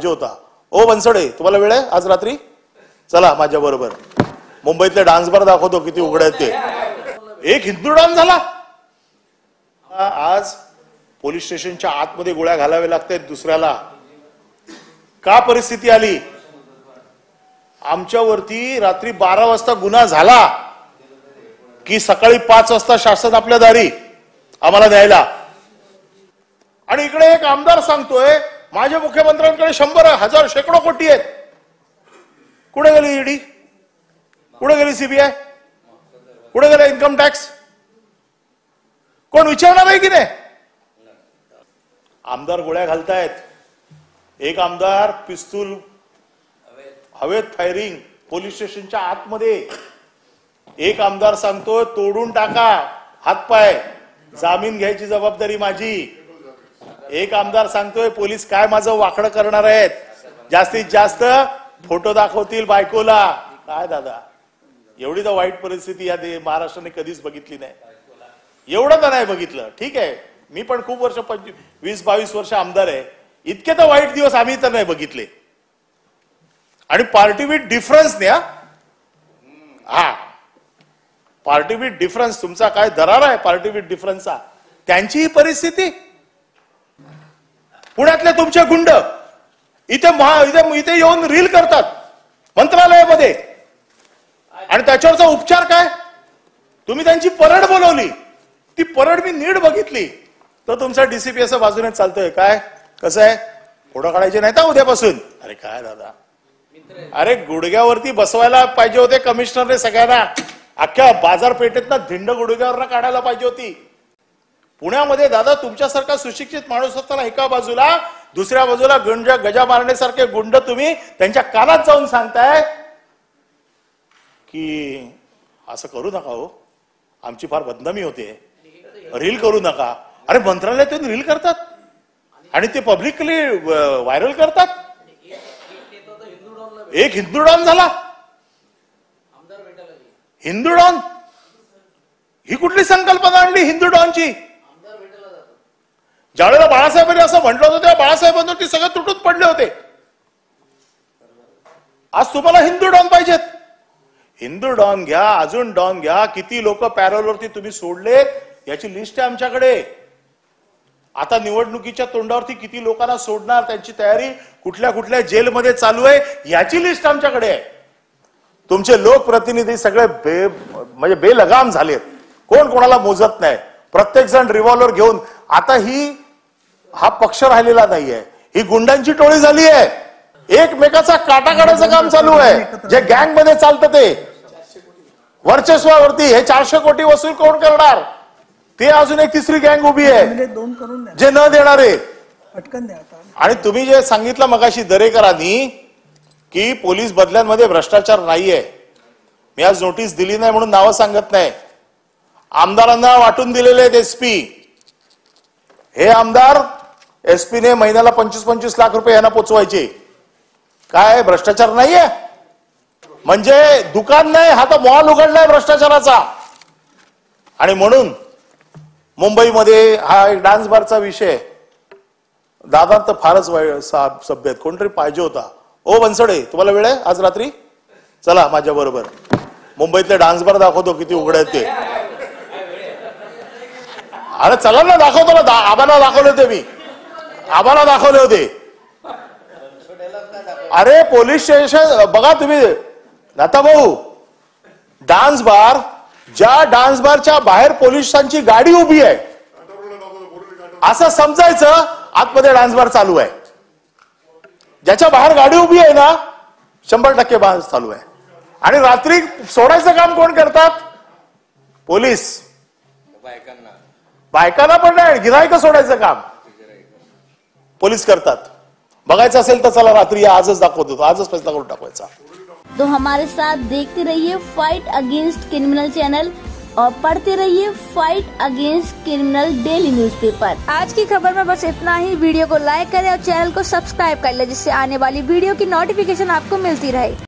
पाहिजे होता. ओ बनसोडे, तुम्हाला वेळ आहे आज रात्री? चला माझ्या बरोबर. मुंबईतले डान्स बार दाखवतो किती उघडे आहेत ते. एक हिंदू डान्स झाला. आज पोलीस स्टेशनच्या आतमध्ये गोळ्या घालावे लागतात दुसऱ्याला. का परिस्थिती आली? आमच्यावरती रात्री 12 वाजता गुन्हा झाला की सकाळी 5 वाजता शासन आपल्या दारी आम्हाला न्यायला. आणि इकडे एक आमदार सांगतोय माझ्या मुख्यमंत्र्यांकडे 100,000 शेकडो कोटी आहेत. कुठे गेली ईडी? कुठे गेली सीबीआय? कुठे गेला इन्कम टॅक्स? कोण विचारणार आहे की नाही? आमदार गोळ्या घालतायत. एक आमदार पिस्तूल हवेत फायरिंग पोलीस स्टेशनच्या आतमध्ये. एक आमदार सांगतोय तोडून टाका हातपाय, जामीन घ्यायची जबाबदारी माझी. एक आमदार सांगतोय पोलीस काय माझं वाकडं करणार आहेत, जास्तीत जास्त फोटो दाखवतील बायकोला. काय दादा, एवढी तर वाईट परिस्थिती या महाराष्ट्राने कधीच बघितली नाही. एवढं तर नाही बघितलं. ठीक आहे, मी पण खूप वर्ष 20-22 वर्ष आमदार आहे. इतके तर वाईट दिवस आम्ही तर नाही बघितले. आणि पार्टी विथ डिफरन्स न्या. हा, पार्टी विथ डिफरन्स तुमचा काय दरार आहे पार्टी विथ डिफरन्सचा. त्यांची ही परिस्थिती. पुण्यातले तुमचे गुंड इथे येऊन रील करतात मंत्रालयामध्ये. आणि त्याच्यावरचा उपचार काय? तुम्ही त्यांची परेड बोलवली. ती परेड मी नीट बघितली तर तुमचा डीसीपी असं बाजूने चालतोय. काय कसं आहे? फोटो काढायचे नाही का उद्यापासून? अरे काय दादा, अरे गुडघ्यावरती बसवायला पाहिजे होते कमिशनरने सगळ्यांना. अख्ख्या बाजारपेठेतनं धिंड गुडघ्यावर काढायला पाहिजे होती. पुण्यामध्ये दादा तुमच्यासारखा सुशिक्षित माणूस असताना एका बाजूला, दुसऱ्या बाजूला गजा मारण्यासारखे गुंड तुम्ही त्यांच्या कानात जाऊन सांगताय की असं करू नका हो, आमची फार बदनामी होते, रील करू नका. अरे मंत्रालयातून रील करतात आणि ते पब्लिकली व्हायरल करतात. एक हिंदू डॉन झाला. हिंदू डॉन ही कुठली संकल्पना आणली हिंदू डॉनची? ज्यावेळेला बाळासाहेबांनी असं म्हटलं होतं तेव्हा बाळासाहेबांवरती सगळे तुटून पडले होते. आज तुम्हाला हिंदू डॉन पाहिजेत. हिंदू डॉन घ्या, अजून डॉन घ्या. किती लोक पॅरोलवरती तुम्ही सोडलेत याची लिस्ट आहे आमच्याकडे. आता निवडणुकीच्या तोंडावरती किती लोकांना सोडणार, त्यांची तयारी कुठल्या कुठल्या जेलमध्ये चालू आहे याची लिस्ट आमच्याकडे आहे. तुमचे लोकप्रतिनिधी सगळे म्हणजे बेलगाम झालेत. कोण कोणाला मोजत नाही. प्रत्येक जण रिव्हॉल्वर घेऊन. आता हा पक्ष राहिलेला नाहीये, ही गुंडांची टोळी झाली आहे. एकमेकाचा काटा काढायचं काम चालू आहे. जे गँग मध्ये चालतं ते वर्चस्वावरती हे 400 कोटी वसूल कोण करणार? ते अजून एक तिसरी गँग उभी आहे जे न देणारे. आणि तुम्ही जे सांगितलं मगाशी दरेकरांनी की पोलीस बदल्यांमध्ये भ्रष्टाचार नाहीये, मी आज नोटीस दिली नाही म्हणून नावं सांगत नाही. आमदारांना वाटून दिलेले आहेत एसपी. हे आमदार एसपीने महिन्याला 25-25 लाख रुपये यांना पोचवायचे. काय भ्रष्टाचार नाहीये? म्हणजे दुकान नाही, हा तर मॉल उघडलाय भ्रष्टाचाराचा. आणि म्हणून मुंबईमध्ये हा एक डान्स बारचा विषय. दादा तर फारच सभ्य आहेत. कोणतरी पाहिजे होता. ओ बनसोडे, तुम्हाला वेळ आहे आज रात्री? चला माझ्या बरोबर. मुंबईतले डान्स बार दाखवतो किती उघडे आहेत ते. अरे चला ना, दाखवतो ना. आबांना दाखवले होते मी. आबांना दाखवले होते. अरे पोलीस स्टेशन बघा तुम्ही नाता भाऊ. डान्स बार, ज्या डान्स बारच्या बाहेर पोलिसांची गाडी उभी आहे असं समजायचं आतमध्ये डान्स बार चालू आहे. ज्याच्या बाहेर गाडी उभी आहे ना 100% डान्स चालू आहे. आणि रात्री सोडायचं काम कोण करतात? पोलीस. बायकांना पण नाही, गिऱ्हाईक सोडायचं काम पोलीस करतात. बघायचं असेल तर चला रात्री या, आजच दाखवतो. आजच फैसला करून टाकवायचा. तो हमारे साथ देखते रहिए फाइट अगेंस्ट क्रिमिनल चैनल और पढ़ते रहिए fight against criminal daily newspaper. आज की खबर में बस इतना ही। वीडियो को लाइक करें और चैनल को सब्सक्राइब कर लें जिससे आने वाली वीडियो की नोटिफिकेशन आपको मिलती रहे।